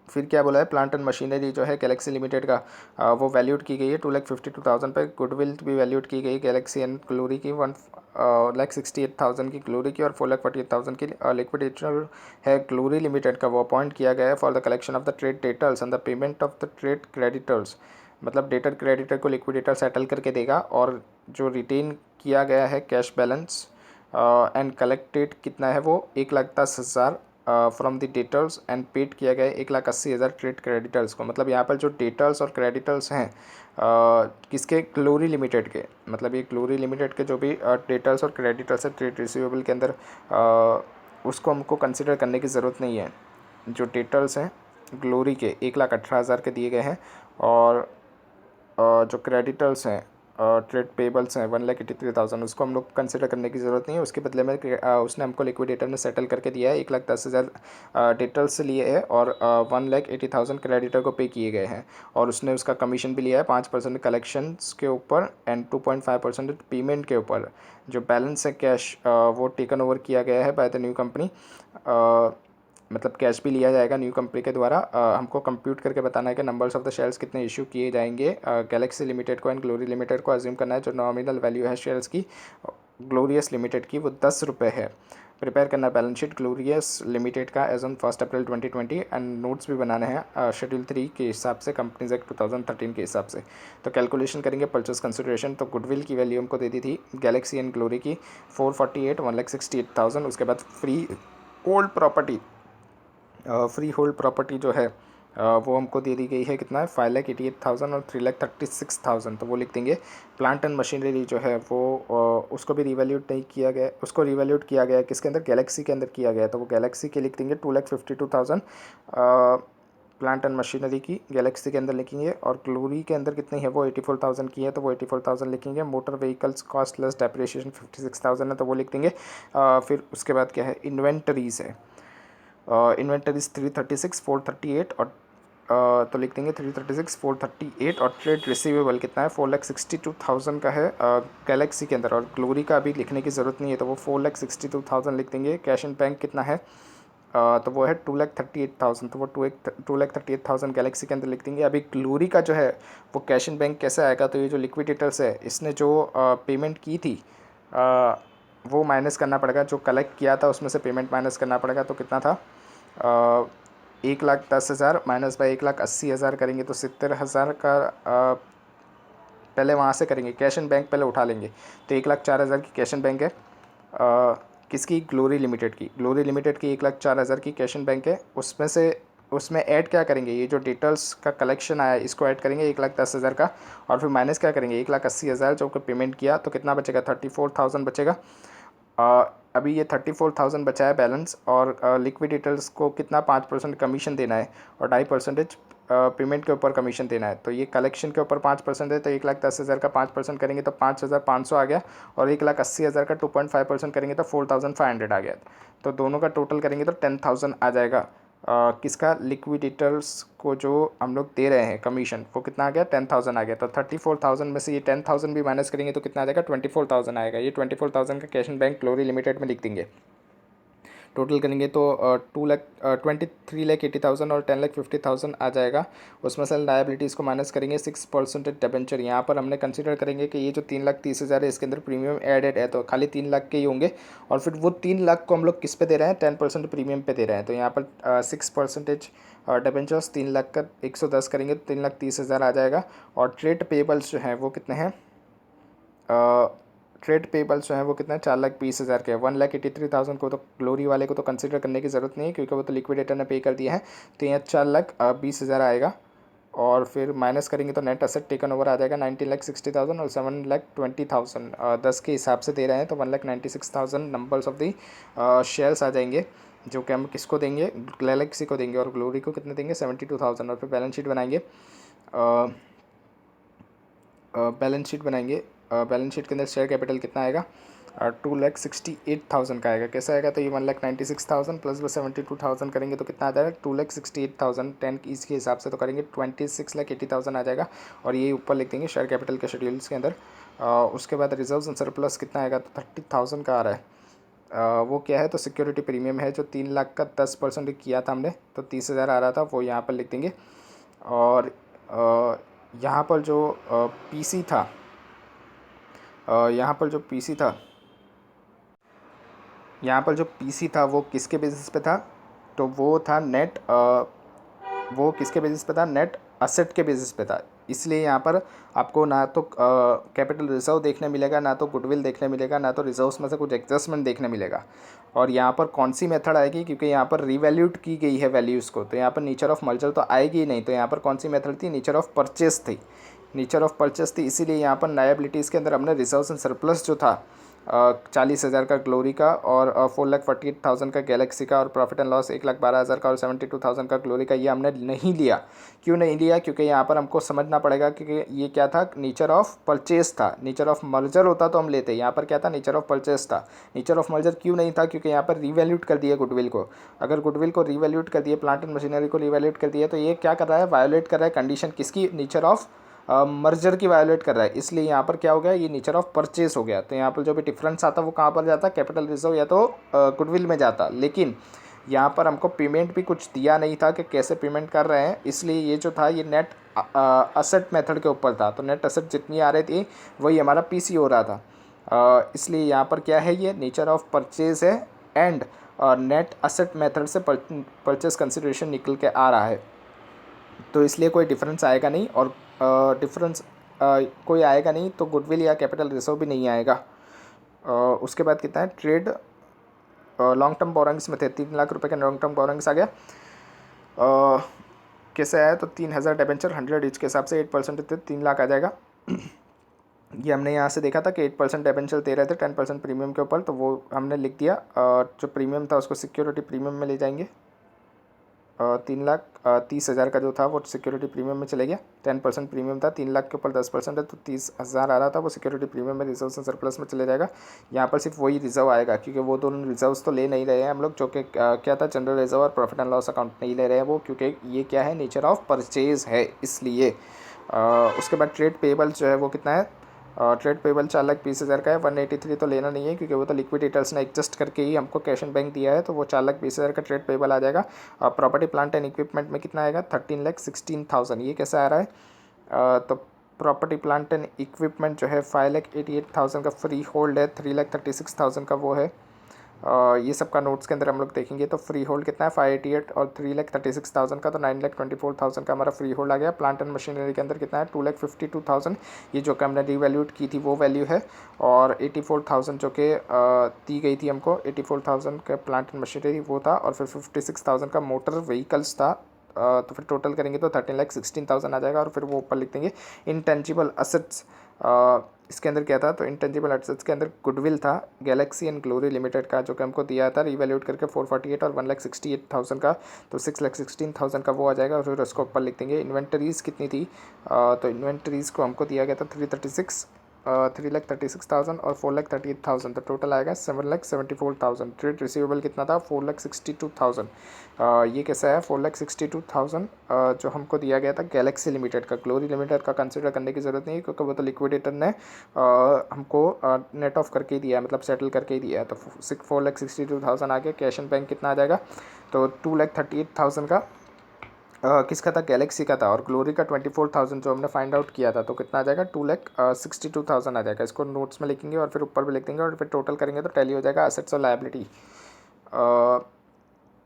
फिर क्या बोला है, प्लांट एंड मशीनरी जो है गैलेक्सी लिमिटेड का वो वैल्यूड की गई है 2,52,000 पे। गुडविल भी वैल्यूड की गई गैलेक्सी एंड ग्लोरी की 1,68,000 की ग्लोरी की और 4,48,000 की। लिक्विडेटर है ग्लोरी लिमिटेड का, वो अपॉइंट किया गया है for the collection of the trade debtors and the payment of the trade creditors. मतलब डेटर क्रेडिटर को लिक्विडेटर सेटल करके देगा, और जो रिटेन किया गया है कैश बैलेंस एंड कलेक्टेड कितना है वो 1,10,000 from the debtors and paid किया गया है 1,80,000 ट्रेड क्रेडिटर्स को। मतलब यहाँ पर जो डेटर्स और क्रेडिटर्स हैं किसके, ग्लोरी लिमिटेड के। मतलब ये ग्लोरी लिमिटेड के जो भी डेटर्स और क्रेडिटर्स है ट्रेड रिसीवेबल के अंदर, उसको हमको कंसिडर करने की ज़रूरत नहीं है। जो डेटर्स हैं ग्लोरी के 1,18,000 के दिए गए हैं, और जो क्रेडिटर्स हैं ट्रेड पेबल्स हैं 1,83,000, उसको हम लोग कंसिडर करने की ज़रूरत नहीं है। उसके बदले में उसने हमको लिक्विडेटर में सेटल करके दिया है 1,10,000 डेटर्स से लिए है, और 1,80,000 क्रेडिटर को पे किए गए हैं। और उसने उसका कमीशन भी लिया है 5% कलेक्शंस के ऊपर एंड 2.5% पेमेंट के ऊपर। जो बैलेंस है कैश वो टेकन ओवर किया गया है बाय द न्यू कंपनी। मतलब कैश भी लिया जाएगा न्यू कंपनी के द्वारा। हमको कंप्यूट करके बताना है कि नंबर्स ऑफ द शेयर्स कितने इशू किए जाएंगे गैलेक्सी लिमिटेड को एंड ग्लोरी लिमिटेड को। अज्यूम करना है जो नॉमिनल वैल्यू है शेयर्स की ग्लोरियस लिमिटेड की वो 10 रुपये है। प्रिपेयर करना है बैलेंस शीट ग्लोरियस लिमिटेड का as on 1 April 2020 and notes भी बनाने हैं शेड्यूल 3 के हिसाब से, कंपनीज एक्ट 2013 के हिसाब से। तो कैलकुलेशन करेंगे परचेस कंसिडरेशन। तो गुडविल की वैल्यू हमको दे दी थी गैलेक्सी एंड ग्लोरी की 448, 1,68,000। उसके बाद free hold property, free hold property जो है वो हमको दे दी गई है, कितना है 5,88,000 और 3,36,000। तो वो लिख देंगे। प्लांट एंड मशीनरी जो है वो उसको भी रिवैल्यूट नहीं किया गया, उसको रिवैल्यूट किया गया किसके अंदर, गैलेक्सी के अंदर किया गया है। तो वो गैलेक्सी के लिख देंगे 2,52,000 प्लांट एंड मशीनरी की गैलेक्सी के अंदर लिखेंगे। और ग्लोरी के अंदर कितनी है वो 84,000 की है, तो वो 84,000 लिखेंगे। Motor vehicles cost less depreciation 56,000 है, तो वो लिख देंगे। फिर उसके बाद क्या है, इन्वेंटरीज है, इन्वेंटरीज 336, 438 और तो लिख देंगे 336, 438। और ट्रेड रिसीवेबल कितना है 4,62,000 का है गैलेक्सी के अंदर। और ग्लोरी का अभी लिखने की ज़रूरत नहीं है, तो वो 4,62,000 लिख देंगे। कैश इन बैंक कितना है तो वो है 2,38,000, तो वो 2,38,000 गैलेक्सी के अंदर लिख देंगे। अभी ग्लोरी का जो है वो कैश इन बैंक कैसे आएगा, तो ये जो लिक्विडेटर्स है इसने जो पेमेंट की थी वो माइनस करना पड़ेगा, जो कलेक्ट किया था उसमें से पेमेंट माइनस करना पड़ेगा। तो कितना था 1,10,000 माइनस बाई 1,80,000 करेंगे तो 70,000 का पहले वहाँ से करेंगे, कैश इन बैंक पहले उठा लेंगे। तो 1,04,000 की कैश इन बैंक है किसकी, ग्लोरी लिमिटेड की। ग्लोरी लिमिटेड की 1,04,000 की कैश इन बैंक है। उसमें ऐड क्या करेंगे, ये जो डिटेल्स का कलेक्शन आया है इसको ऐड करेंगे 1,10,000 का, और फिर माइनस क्या करेंगे 1,80,000 जो कि पेमेंट किया, तो कितना बचेगा 34,000 बचेगा। अभी ये 34,000 बचा है बैलेंस, और लिक्विडेटर्स को कितना 5% कमीशन देना है और 2.5% पेमेंट के ऊपर कमीशन देना है। तो ये कलेक्शन के ऊपर 5% है, तो 1,10,000 का 5% करेंगे तो 5,500 आ गया, और 1,80,000 का 2.5% करेंगे तो 4,500 आ गया। तो दोनों का टोटल करेंगे तो 10,000 आ जाएगा। किसका, लिक्विडेटर्स को जो हम लोग दे रहे हैं कमीशन, वो कितना आ गया 10,000 आ गया। तो 34,000 में से ये 10,000 भी माइनस करेंगे तो कितना आ जाएगा 24,000 आएगा। ये 24,000 का cash in bank glory limited में लिख देंगे। टोटल करेंगे तो 23,80,000 और 10,50,000 आ जाएगा। उसमें से लायबिलिटीज़ को माइनस करेंगे 6% डिबेंचर। यहाँ पर हमने कंसिडर करेंगे कि ये जो 3,30,000 है इसके अंदर प्रीमियम एडेड है, तो खाली 3,00,000 के ही होंगे। और फिर वो 3,00,000 को हम लोग किस पे दे रहे हैं, 10% प्रीमियम पे दे रहे हैं। तो यहाँ पर 6% डिबेंचर्स 3,00,000 का 110 करेंगे तो 3,30,000 आ जाएगा। और ट्रेड पेबल्स जो हैं वो कितने हैं ट्रेड पेबल्स जो है वो कितना है 4,20,000 के, 1,83,000 को तो ग्लोरी वाले को तो कंसिडर करने की ज़रूरत नहीं है क्योंकि वो तो लिक्विडेटर ने पे कर दिया है। तो यहाँ 4,20,000 आएगा और फिर माइनस करेंगे तो नेट असेट टेकन ओवर आ जाएगा 19,60,000 और 7,20,000 10 के हिसाब से दे रहे हैं तो 1,96,000 नंबर्स ऑफ दी शेयर्स आ जाएंगे जो कि हम किसको देंगे, गैलेक्सी को देंगे और ग्लोरी को कितने देंगे 72,000। और फिर बैलेंस शीट बनाएंगे, बैलेंस शीट बनाएंगे। बैलेंस शीट के अंदर शेयर कैपिटल कितना आएगा 2,68,000 का आएगा। कैसा आएगा तो ये 1,96,000 प्लस वो 72,000 करेंगे तो कितना आ जाएगा 2,68,000 10 इसके हिसाब से तो करेंगे 26,80,000 आ जाएगा और ये ऊपर लिख देंगे शेयर कैपिटल के शेड्यूल्स के अंदर। उसके बाद रिजर्व्स एंड सरप्लस कितना आएगा तो 30,000 का आ रहा है। वो क्या है तो सिक्योरिटी प्रीमियम है जो 3 लाख का 10% किया था हमने तो 30,000 आ रहा था वो यहाँ पर लिख देंगे। और यहाँ पर जो पीसी था, यहाँ पर जो पीसी था वो किसके बेसिस पे था तो वो था नेट, वो किसके बेसिस पे था नेट असेट के बेसिस पे था। इसलिए यहाँ पर आपको ना तो कैपिटल रिजर्व देखने मिलेगा, ना तो गुडविल देखने मिलेगा, ना तो रिजर्व्स में से कुछ एडजस्टमेंट देखने मिलेगा। और यहाँ पर कौन सी मेथड आएगी क्योंकि यहाँ पर रिवैल्यूट की गई है वैल्यूज़ को तो यहाँ पर नेचर ऑफ मर्जर तो आएगी ही नहीं। तो यहाँ पर कौन सी मेथड थी, नेचर ऑफ परचेस थी, नेचर ऑफ परचेस थी। इसीलिए यहाँ पर लायबिलिटीज़ के अंदर हमने रिजर्व्स एंड सरप्लस जो था 40,000 का ग्लोरी का और 4,48,000 का गैलेक्सी का और प्रॉफिट एंड लॉस 1,12,000 का और 72,000 का ग्लोरी का, ये हमने नहीं लिया। क्यों नहीं लिया क्योंकि यहाँ पर हमको समझना पड़ेगा क्योंकि ये क्या था नेचर ऑफ परचेस था। नेचर ऑफ मर्जर होता तो हम लेते, यहाँ पर क्या था नेचर ऑफ परचेस था। नेचर ऑफ मर्जर क्यों नहीं था क्योंकि यहाँ पर रिवैल्यूट कर दिया गुडविल को। अगर गुडविल को रिवैल्यूट कर दिए, प्लांट एंड मशीनरी को रिवैल्यूट कर दिया तो ये क्या कर रहा है वायोलेट कर रहा है कंडीशन किसकी, नेचर ऑफ मर्जर की वायोलेट कर रहा है। इसलिए यहाँ पर क्या हो गया ये नेचर ऑफ परचेस हो गया। तो यहाँ पर जो भी डिफरेंस आता वो कहाँ पर जाता, कैपिटल रिजर्व या तो गुडविल में जाता। लेकिन यहाँ पर हमको पेमेंट भी कुछ दिया नहीं था कि कैसे पेमेंट कर रहे हैं, इसलिए ये जो था ये नेट असेट मेथड के ऊपर था। तो नेट असेट जितनी आ रही थी वही हमारा पीसी हो रहा था। इसलिए यहाँ पर क्या है ये नेचर ऑफ परचेज है एंड नेट असेट मेथड से परचेस कंसिडरेशन निकल के आ रहा है। तो इसलिए कोई डिफरेंस आएगा नहीं और डिफरेंस कोई आएगा नहीं तो गुडविल या कैपिटल रिजर्व भी नहीं आएगा। उसके बाद कितना है ट्रेड लॉन्ग टर्म बोरोइंग्स में थे 3 लाख रुपए के लॉन्ग टर्म बोरोइंग्स आ गया। कैसे आया तो 3,000 डिबेंचर 100 ईच के हिसाब से 8% थे 3 लाख आ जाएगा। ये हमने यहाँ से देखा था कि 8% डिबेंचर दे रहे थे 10% प्रीमियम के ऊपर, तो वो हमने लिख दिया। जो प्रीमियम था उसको सिक्योरिटी प्रीमियम में ले जाएंगे। 3,30,000 का जो था वो सिक्योरिटी प्रीमियम में चले गया। 10% प्रीमियम था, 3 लाख के ऊपर 10% है तो 30,000 आ रहा था वो सिक्योरिटी प्रीमियम में रिजर्व एंड सरप्लस में चले जाएगा। यहाँ पर सिर्फ वही रिजर्व आएगा क्योंकि वो दोनों रिजर्व्स तो ले नहीं रहे हैं हम लोग, जो कि क्या था जनरल रिजर्व और प्रॉफिट एंड लॉस अकाउंट नहीं ले रहे हैं वो, क्योंकि ये क्या है नेचर ऑफ परचेज है इसलिए। उसके बाद ट्रेड पेबल जो है वो कितना है, ट्रेड पेबल 4,20,000 का है। 183 तो लेना नहीं है क्योंकि वो तो लिक्विडेटर्स ने एडजस्ट करके ही हमको कैश एंड बैंक दिया है, तो वो 4,20,000 का ट्रेड पेबल आ जाएगा। प्रॉपर्टी प्लांट एंड इक्विपमेंट में कितना आएगा 13,16,000। ये कैसा आ रहा है तो प्रॉपर्टी प्लांट एंड इक्विपमेंट जो है 5,88,000 का फ्री होल्ड है, 3,36,000 का वो है। ये सब का नोट्स के अंदर हम लोग देखेंगे तो फ्री होल्ड कितना है 588 और 3,36,000 का, तो 9,24,000 का हमारा फ्री होल्ड आ गया। प्लांट एंड मशीनरी के अंदर कितना है 2,52,000, ये जो कि हमने रीवैल्यूट की थी वो वैल्यू है। और 84,000 जो कि दी गई थी हमको, 84,000 का प्लांट एंड मशीनरी वो था और फिर 56,000 का मोटर व्हीकल्स था। तो फिर टोटल करेंगे तो 13,16,000 आ जाएगा। और फिर वो ऊपर लिख देंगे इंटेंजिबल असेट्स। इसके अंदर क्या था तो इंटेंजिबल एसेट्स के अंदर गुडविल था गैलेक्सी एंड ग्लोरी लिमिटेड का, जो कि हमको दिया था रिवैल्यूट करके 448 और 1,68,000 का, तो 6,16,000 का वो आ जाएगा। और फिर उसको ऊपर लिख देंगे। इन्वेंटरीज़ कितनी थी तो इन्वेंटरीज़ को हमको दिया गया था 3,36,000 और 4,38,000, तो टोटल आएगा 7,74,000। ट्रेड रिसीवेबल कितना था 4,62,000। ये कैसा है 4,62,000 जो हमको दिया गया था गैलेक्सी लिमिटेड का। ग्लोरी लिमिटेड का कंसिडर करने की ज़रूरत नहीं है क्योंकि वो तो लिक्विडेटर ने हमको नेट ऑफ करके ही दिया है, मतलब सेटल करके ही दिया है। तो 4,62,000 आ गया। कैश एंड बैंक कितना आ जाएगा तो 2,38,000 का किसका था गैलेक्सी का था, और ग्लोरी का 24,000 जो हमने फाइंड आउट किया था, तो कितना आ जाएगा 2,62,000 आ जाएगा। इसको नोट्स में लिखेंगे और फिर ऊपर भी लिख देंगे और फिर टोटल करेंगे तो टैली हो जाएगा असेट्स और लायबिलिटी।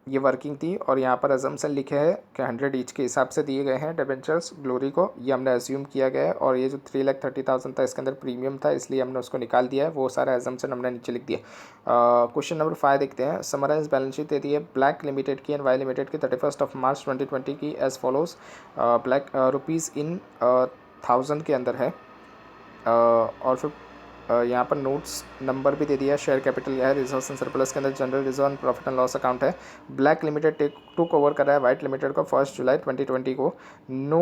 ये वर्किंग थी और यहाँ पर अजम्पशन लिखे हैं कि 100 ईच के हिसाब से दिए गए हैं डिबेंचर्स ग्लोरी को, ये हमने अज्यूम किया गया है। और ये जो 3,30,000 था इसके अंदर प्रीमियम था, इसलिए हमने उसको निकाल दिया है, वो सारा अजम्पशन हमने नीचे लिख दिया। क्वेश्चन नंबर 5 देखते हैं। समराइज बैलेंस शीट दे दी है ब्लैक लिमिटेड की एंड वाई लिमिटेड की 31 मार्च 2020 की as follows. Black rupees in 1000 के अंदर है। और फिर यहाँ पर नोट्स नंबर भी दे दिया है, शेयर कैपिटल यह है, रिजर्व्स एंड सरप्लस के अंदर general reserve and profit and loss account है। ब्लैक लिमिटेड टुक ओवर कर रहा है वाइट लिमिटेड को 1 जुलाई 2020 को। No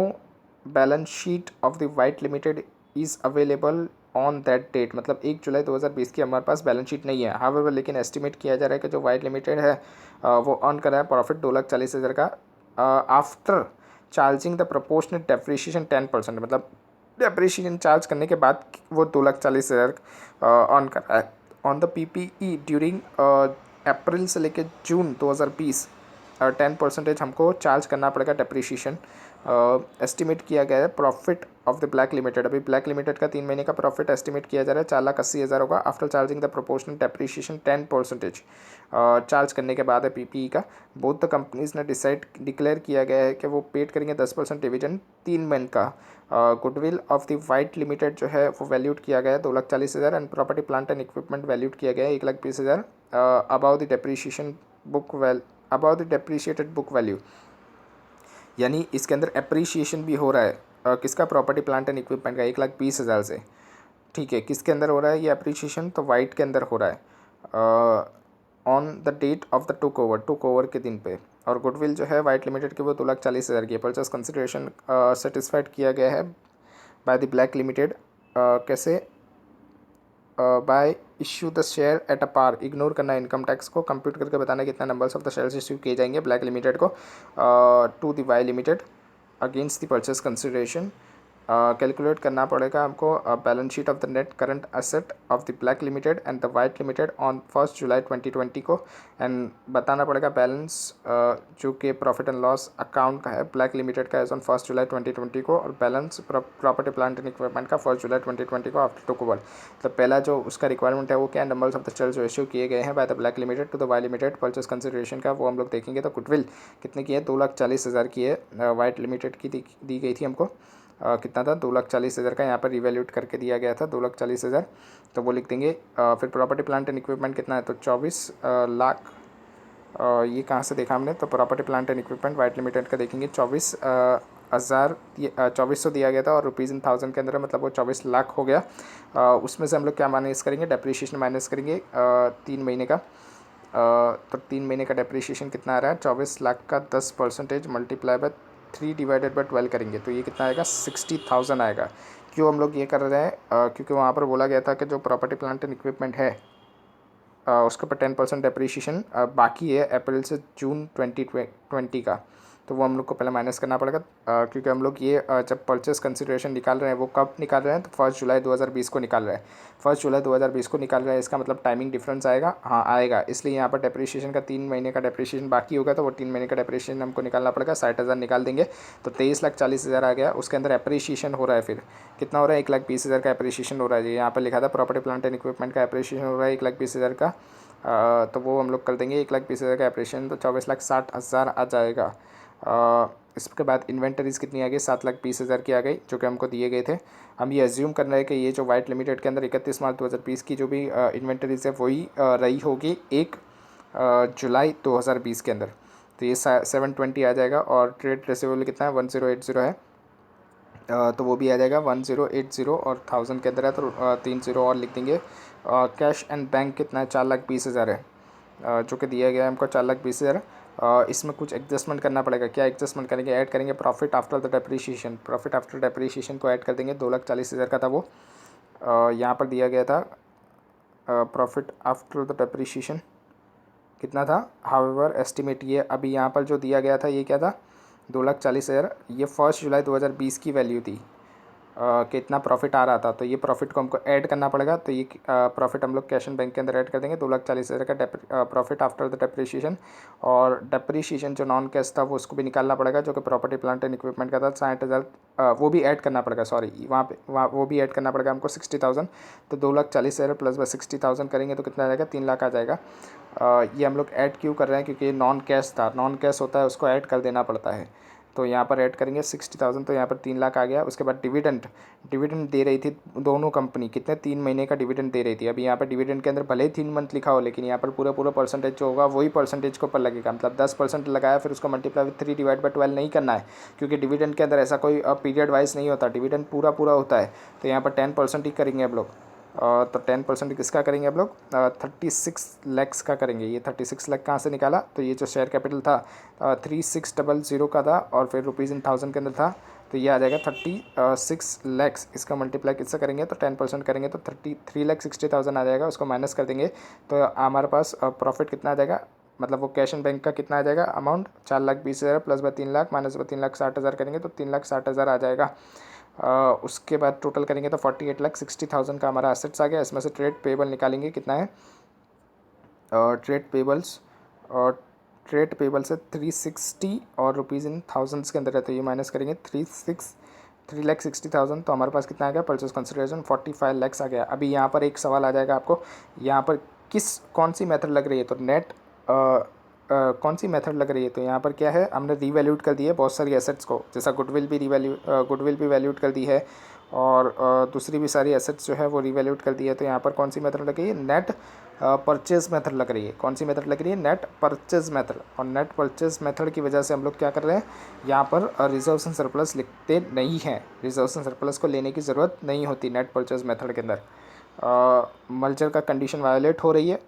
balance sheet of the White limited is available on that date, मतलब 1 जुलाई 2020 की हमारे पास बैलेंस शीट नहीं है। हाउएवर लेकिन एस्टिमेट किया जा रहा है कि जो वाइट लिमिटेड है वो अर्न कर रहा है प्रॉफिट 2,40,000 का after charging the proportional depreciation 10%, मतलब डेप्रिशिएशन चार्ज करने के बाद वो 2,40,000 ऑन कर रहा है। ऑन द PPE ड्यूरिंग अप्रैल से लेकर जून 2020 10% हमको चार्ज करना पड़ेगा डेप्रिशिएशन। एस्टिमेट किया गया है profit of the Black limited, अभी ब्लैक लिमिटेड का 3 महीने का प्रॉफिट एस्टिमेट किया जा रहा है 4,80,000 होगा after charging the proportional depreciation 10% charge करने के बाद है PPE का। बोथ द कंपनीज ने डिक्लेयर किया गया है कि वो पेड करेंगे 10% डिविडेंड 3 मंथ का। Goodwill of the White limited जो है वो वैल्यूड किया गया है 2,40,000 and property plant and equipment valued किया गया है 1,20,000 about the depreciation about the depreciated book value, यानी इसके अंदर एप्रिशिएशन भी हो रहा है किसका, प्रॉपर्टी प्लांट एंड इक्विपमेंट का 1,20,000 से। ठीक है, किसके अंदर हो रहा है ये एप्रिशिएशन, तो वाइट के अंदर हो रहा है on the date of the took over के दिन पे। और गुडविल जो है वाइट लिमिटेड की वो 2,40,000 की परचेस कंसिडरेशन सेटिस्फाइड किया गया है बाय द ब्लैक लिमिटेड। कैसे, by issue the share at a par, ignore करना इनकम टैक्स को, कंप्यूट करके बताना कितना numbers of the shares issue किए जाएंगे ब्लैक लिमिटेड को to the Y Limited against the purchase consideration. Calculate करना पड़ेगा हमको balance sheet of the net current asset of the Black Limited and the White Limited on 1 जुलाई 2020 को। And बताना पड़ेगा balance जो कि प्रॉफिट एंड लॉस अकाउंट का है ब्लैक लिमिटेड का एज ऑन 1 जुलाई 2020 को, और balance property plant and equipment का 1 जुलाई 2020 को आफ्टर टुक ओवर। तो पहला जो उसका रिक्वायरमेंट है वो क्या, नंबर्स ऑफ द शेयर्स जो इश्यू किए गए हैं by the Black Limited to the Y Limited purchase consideration का, वो हम लोग देखेंगे। तो गुडविल कितने की है, 2,40,000 की है। वाइट लिमिटेड की दी गई थी हमको कितना था, 2,40,000 का, यहाँ पर रिवैल्यूट करके दिया गया था 2,40,000, तो वो लिख देंगे। फिर प्रॉपर्टी प्लांट एंड इक्विपमेंट कितना है, तो 24 लाख। ये कहाँ से देखा हमने, तो property plant and equipment white limited का देखेंगे 24,000 2400 दिया गया था और रुपीज़ इन 1000 के अंदर है, मतलब वो 24 लाख हो गया। उसमें से हम लोग क्या माइनस करेंगे, डेप्रिशिएशन माइनस करेंगे 3 महीने का। तो 3 महीने का डेप्रिशिएशन कितना आ रहा है, 24 लाख का 10% मल्टीप्लाई बाय 3 डिवाइडेड बाय 12 करेंगे तो ये कितना आएगा, 60,000 आएगा। क्यों हम लोग ये कर रहे हैं, क्योंकि वहाँ पर बोला गया था कि जो प्रॉपर्टी प्लांट एंड इक्विपमेंट है उसके ऊपर 10% डेप्रिशिएशन बाकी है अप्रैल से जून 2020 का, तो वो हम लोग को पहले माइनस करना पड़ेगा। क्योंकि हम लोग ये जब परचेस कंसिडरेशन निकाल रहे हैं वो कब निकाल रहे हैं, तो 1 जुलाई 2020 को निकाल रहे हैं। 1 जुलाई 2020 को निकाल रहे हैं, इसका मतलब टाइमिंग डिफरेंस आएगा, हाँ आएगा। इसलिए यहाँ पर डेप्रिशिएशन का 3 महीने का डेप्रिशिएशन बाकी होगा, तो वो 3 महीने का डेप्रिशिएशन हमको निकालना पड़ेगा। 60,000 निकाल देंगे तो 23,40,000 आ गया। उसके अंदर एप्रिशिएशन हो रहा है, फिर कितना हो रहा है, 1,20,000 का एप्रिशिएशन हो रहा है। यहाँ पर लिखा था प्रॉपर्टी प्लांट एंड इक्विपमेंट का एप्रिशिएशन हो रहा है 1,20,000 का। तो वो हम लोग कर देंगे 1,20,000 का एप्रिशिएशन, तो 24,60,000 आ जाएगा। इसके बाद इन्वेंटरीज़ कितनी आ गई, 7,20,000 की आ गई, जो कि हमको दिए गए थे। हम ये एज्यूम कर रहे हैं कि ये जो वाइट लिमिटेड के अंदर 31 मार्च 2020 की जो भी इन्वेंटरीज़ है वही रही होगी 1 जुलाई 2020 के अंदर, तो ये 720 आ जाएगा। और ट्रेड रिसीवेबल कितना है, 1080 है, तो वो भी आ जाएगा 1080 और 1000 के अंदर है, तो 3 0 और लिख देंगे। कैश एंड बैंक कितना है, 4,20,000 है, जो कि दिया गया है हमको 4,20,000। इसमें कुछ एडजस्टमेंट करना पड़ेगा, क्या एडजस्टमेंट करेंगे, ऐड करेंगे profit after the depreciation, profit after depreciation को ऐड कर देंगे। 2,40,000 का था वो, यहाँ पर दिया गया था प्रॉफिट आफ्टर द डेप्रिशिएशन कितना था। हाउएवर एस्टिमेट ये अभी यहाँ पर जो दिया गया था ये क्या था, 2,40,000, ये 1 जुलाई 2020 की वैल्यू थी। कितना प्रॉफिट आ रहा था, तो ये प्रॉफिट को हमको ऐड करना पड़ेगा। तो ये प्रॉफिट हम लोग कैश एंड बैंक के अंदर ऐड कर देंगे, 2,40,000 का प्रॉफिट आफ्टर द डेप्रिशिएशन। और डेप्रिशिएशन जो नॉन कैश था वो उसको भी निकालना पड़ेगा, जो कि प्रॉपर्टी प्लांट एंड इक्विपमेंट का था 60,000, वो भी ऐड करना पड़ेगा, सॉरी वहाँ वो भी ऐड करना पड़ेगा हमको 60,000। तो 2,40,000 प्लस 60,000 करेंगे तो कितना आ जाएगा, 3 लाख आ जाएगा। ये हम लोग ऐड क्यों कर रहे हैं, क्योंकि ये नॉन कैश था, नॉन कैश होता है उसको ऐड कर देना पड़ता है। तो यहाँ पर ऐड करेंगे 60,000, तो यहाँ पर 3 लाख आ गया। उसके बाद डिविडेंड, डिविडेंड दे रही थी दोनों कंपनी, कितने 3 महीने का डिविडेंड दे रही थी। अभी यहाँ पर डिविडेंड के अंदर भले ही 3 मंथ लिखा हो, लेकिन यहाँ पर पूरा पूरा परसेंटेज जो होगा वही परसेंटेज के ऊपर लगेगा। मतलब 10% लगाया, फिर उसको मल्टीप्लाई विथ 3/12 नहीं करना है, क्योंकि डिविडेंड के अंदर ऐसा कोई पीरियड वाइज नहीं होता, डिविडेंड पूरा पूरा होता है। तो यहाँ पर 10% ही करेंगे हम लोग। तो 10% किसका करेंगे हम लोग, 36 लैक्स का करेंगे। ये 36 लाख कहाँ से निकाला, तो ये जो शेयर कैपिटल था 3600 का था, और फिर रुपीज़ इन थाउजेंड के अंदर था। तो ये आ जाएगा 36 लैक्स। इसका मल्टीप्लाई किससे करेंगे, तो 10% करेंगे तो 3,60,000 आ जाएगा। उसको माइनस कर देंगे तो हमारे पास प्रॉफिट कितना आ जाएगा, मतलब वो कैश एंड बैंक का कितना आ जाएगा अमाउंट, 4,20,000 प्लस 3 लाख माइनस 3,60,000 करेंगे तो 3,60,000 आ जाएगा। उसके बाद टोटल करेंगे तो 48,60,000 का हमारा एसेट्स आ गया। इसमें से ट्रेड पेबल निकालेंगे, कितना है ट्रेड पेबल्स, और ट्रेड पेबल से 360 और रुपीज़ इन थाउजेंड्स के अंदर है, तो ये माइनस करेंगे 3,60,000। तो हमारे पास कितना आ गया, परचेज कंसिडरेशन 45 लैक्स आ गया। अभी यहाँ पर एक सवाल आ जाएगा आपको, यहाँ पर कौन सी मेथड लग रही है, तो नेट कौन सी मेथड लग रही है। तो यहाँ पर क्या है, हमने रीवैल्यूट कर दी है बहुत सारी एसेट्स को, जैसा गुडविल भी वैल्यूट कर दी है, और दूसरी भी सारी एसेट्स जो है वो रीवैल्यूट कर दी है। तो यहाँ पर कौन सी मेथड लग रही है, नेट परचेज मेथड लग रही है। कौन सी मेथड लग रही है, नेट परचेज मेथड। और नेट परचेज मेथड की वजह से हम लोग क्या कर रहे हैं, यहाँ पर रिजर्व्स एंड सरप्लस लिखते नहीं हैं। रिजर्व्स एंड सरप्लस को लेने की ज़रूरत नहीं होती नेट परचेज मेथड के अंदर। मर्जर का कंडीशन वायोलेट हो रही है,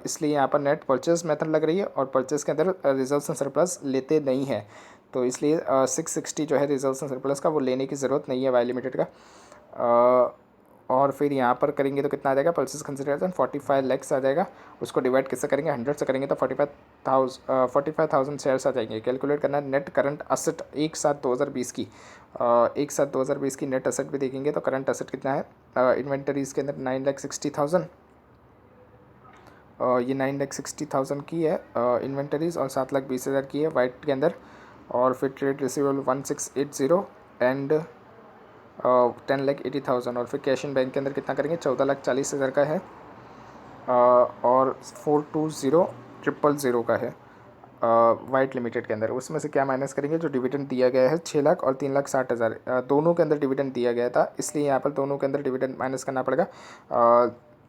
इसलिए यहाँ पर नेट परचेज मेथड लग रही है, और परचेज के अंदर रिजर्व्स एंड सरप्लस लेते नहीं हैं। तो इसलिए 660 जो है रिजर्व्स एंड सरप्लस का, वो लेने की ज़रूरत नहीं है वाई लिमिटेड का। और फिर यहाँ पर करेंगे तो कितना आ जाएगा, परचेज कंसिडरेशन 45 लैक्स आ जाएगा। उसको डिवाइड किससे करेंगे, 100 से करेंगे तो 45,000 शेयर्स आ जाएंगे। कैलकुलेट करना है नेट करंट असेट एक साथ 2020 की, एक साथ 2020 की नेट असेट भी देखेंगे तो करंट असेट कितना है, इन्वेंटरीज़ के अंदर 9,60,000, ये 9,60,000 की है इन्वेंटरीज़, और 7,20,000 की है वाइट के अंदर। और फिर ट्रेड रिसीवेबल 1,680 एंड 10,80,000। और फिर कैश इन बैंक के अंदर कितना करेंगे, 14,40,000 का है, और 420,000 का है वाइट लिमिटेड के अंदर। उसमें से क्या माइनस करेंगे, जो डिविडेंड दिया गया है 6 लाख और 3,60,000, दोनों के अंदर डिविडेंड दिया गया था, इसलिए यहाँ पर दोनों के अंदर डिविडेंड माइनस करना पड़ेगा।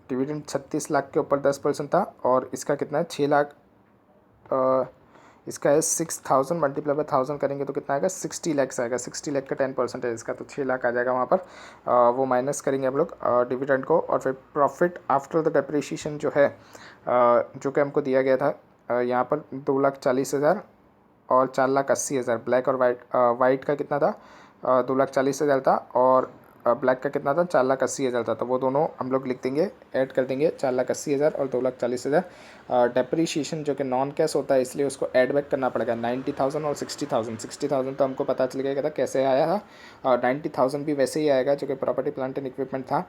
डिविडेंड 36 लाख के ऊपर 10% था, और इसका कितना है 6 लाख, इसका है 6,000 मल्टीप्लाई बाय 1,000 करेंगे तो कितना आएगा, 60 लैक्स आएगा। 60 लाख का 10% है इसका, तो 6 लाख आ जाएगा वहाँ पर। वो माइनस करेंगे हम लोग डिविडेंड को। और फिर प्रॉफिट आफ्टर द डेप्रिशिएशन जो है, जो कि हमको दिया गया था यहाँ पर 2,40,000 और 4,80,000। ब्लैक और वाइट का कितना था, 2,40,000 था, और ब्लैक का कितना था, 4,80,000 था। तो वो दोनों हम लोग लिख देंगे, ऐड कर देंगे 4,80,000 और 2,40,000। डेप्रीशिएशन जो कि नॉन कैश होता है, इसलिए उसको ऐड बैक करना पड़ेगा 90,000 और 60,000। 60,000 तो हमको पता चल गया था कैसे आया था, और 90,000 भी वैसे ही आएगा जो कि प्रॉपर्टी प्लांट एंड इक्विपमेंट था।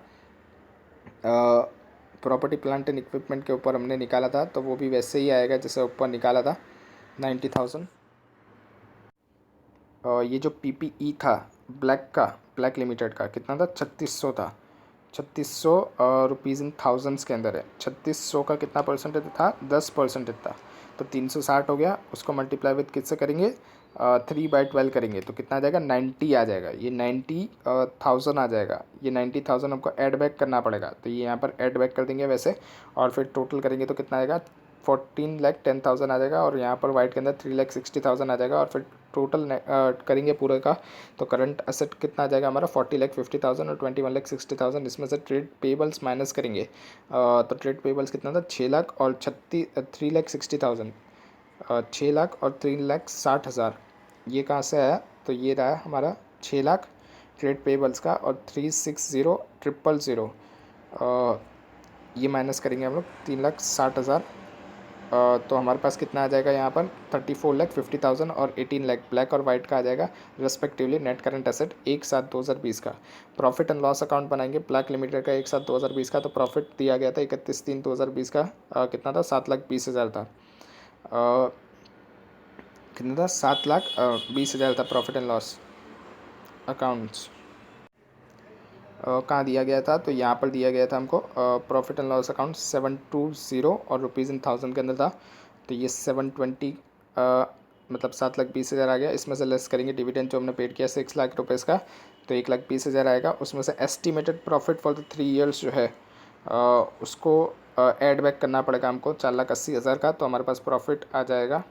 प्रॉपर्टी प्लांट एंड इक्विपमेंट के ऊपर हमने निकाला था, तो वो भी वैसे ही आएगा जैसे ऊपर निकाला था 90,000। ये जो PPE था ब्लैक लिमिटेड का कितना था, 3,600 था। 3,600 रुपीज़ इन थाउजेंड्स के अंदर है। 3,600 का कितना परसेंटेज था, 10% था। तो 360 हो गया, उसको मल्टीप्लाई विथ किससे करेंगे, 3/12 करेंगे तो कितना आ जाएगा, 90 आ जाएगा। ये 90,000 आ जाएगा। ये 90,000 हमको ऐड बैक करना पड़ेगा, तो ये यहाँ पर ऐड बैक कर देंगे वैसे। और फिर टोटल करेंगे तो कितना आएगा, 14,10,000 आ जाएगा, और यहाँ पर वाइट के अंदर 3,60,000 आ जाएगा। और फिर टोटल करेंगे पूरे का, तो करंट असेट कितना आ जाएगा हमारा, 40,50,000 और 21,60,000। इसमें से ट्रेड पेबल्स माइनस करेंगे, तो ट्रेड पेबल्स कितना था, 6 लाख और 3,60,000, 6 लाख और 3,60,000। ये कहाँ से आया, तो ये रहा हमारा 6 लाख ट्रेड पेबल्स का, और 3,60,000 ये माइनस करेंगे हम लोग 3,60,000 तो हमारे पास कितना आ जाएगा यहाँ पर 34,50,000 और 18 लाख ब्लैक और वाइट का आ जाएगा रिस्पेक्टिवली नेट करंट एसेट 1/7/2020 का। प्रॉफिट एंड लॉस अकाउंट बनाएंगे ब्लैक लिमिटेड का 1/7/2020 का। तो प्रॉफिट दिया गया था 31/3/2020 का कितना था 7,20,000 था। कितना था 7,20,000 था प्रॉफिट एंड लॉस अकाउंट्स। कहाँ दिया गया था, तो यहाँ पर दिया गया था हमको प्रॉफिट एंड लॉस अकाउंट 720 और रुपीज़ इन थाउजेंड के अंदर था। तो ये 720 मतलब 7,20,000 आ गया। इसमें से लेस करेंगे डिविडेंड जो हमने पेड किया 6 लाख रुपये का, तो 1,20,000 आएगा। उसमें से estimated profit for the 3 years जो है उसको ऐड बैक करना पड़ेगा हमको 4,80,000 का। तो हमारे पास प्रॉफिट आ जाएगा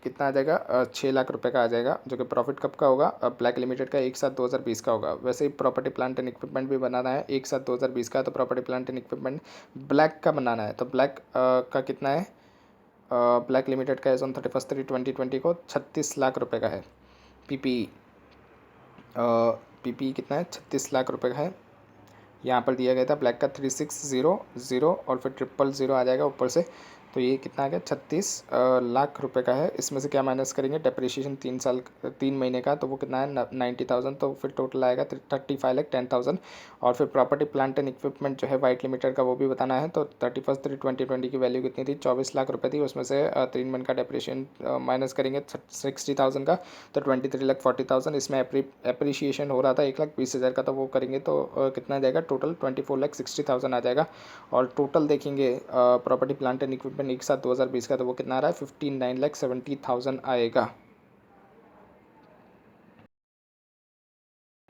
कितना आ जाएगा 6 लाख रुपए का आ जाएगा, जो कि प्रॉफिट कब का होगा ब्लैक लिमिटेड का 1/7/2020 का होगा। वैसे ही प्रॉपर्टी प्लांट एंड इक्विपमेंट भी बनाना है 1/7/2020 का। तो property plant and equipment black का बनाना है, तो ब्लैक का कितना है ब्लैक लिमिटेड का ऑन 31/3/2020 को 36 लाख रुपए का है। पीपीई पीपीई कितना है 36 लाख रुपए का है। यहाँ पर दिया गया था ब्लैक का 3600 और फिर 000 आ जाएगा ऊपर से। तो ये कितना आ गया 36 लाख रुपए का है। इसमें से क्या माइनस करेंगे डेप्रिसिएशन 3 महीने का, तो वो कितना है 90,000। तो फिर टोटल आएगा 35,10,000। और फिर प्रॉपर्टी प्लांट एंड इक्विपमेंट जो है वाइट लिमिटेड का वो भी बताना है। तो 31/3/2020 की वैल्यू कितनी थी 24 लाख रुपये थी। उसमें से 3 मंथ का डेप्रिसिएशन माइनस करेंगे 60,000 का, तो 23,40,000। इसमें एप्रिसिएशन हो रहा था 1,20,000 का, तो वो करेंगे तो कितना आ जाएगा टोटल 24,60,000 आ जाएगा। और टोटल देखेंगे प्रॉपर्टी प्लांट एंड इक्विपमेंट एक साथ 2020 का, तो वो कितना आ रहा है 59,70,000 आएगा।